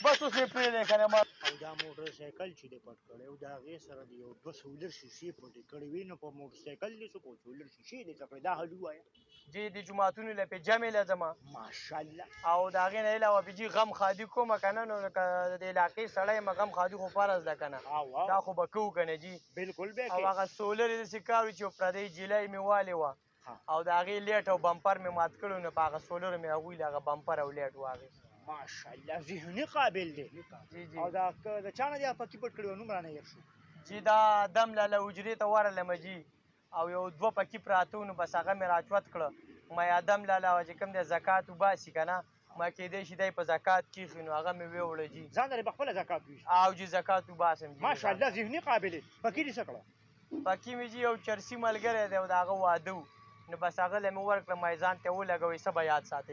بس اوس یې پرېږدی که نه ما او دا موټرسایکل چې دی پټ کړی او د هغې سره د یو 2 سولر شیشې پټې کړې وي نو په موټرسایکل دې څه کو سولر شیشې دې څه کړې دا هډو وایه جی د جوماتونو له پې جمع له ځمه ماشاءالله او د هغې نه علاوه بې جي غم خادي کومه که نه نو لکه د علاقې سړی یم غم خادي خو فرض ده که نه دا خو به کوو که نه جي بلکل به او هغه سولر یې داسې کار وي چې یو پردۍ جیلۍ مې والې وه او د هغې لیټ او بمپر مې مات کړی نو په هغه سولرو مې هغوی له هغه بمپر او لیټ واخېست ماشاءالله ذهني قابل دی جی جی او دا د چا نه دې پکې پټ کړي و نوم رانه هېر شو جی دا دم لاله حجرې ته ورغلم جي او یو 2 پکې پراته وو نو بس هغه مې راچوت کړه ما ادم لاله چې کوم دی زکات وباسي که نه ما کېدی شي دی په زکات کېښي نو هغه مې ویوړه جي ځان لرې په خپله زکات وویست او جي زکات وباسم جي ماشاءالله ذهني قابل یې پکې دې څه کړه پکې مې جي یو چرسي ملګری دی او د هغه واده و نو بس هغه له مې ورکړه ما یې ځان ته ولګوئ څه به یاد ساتئ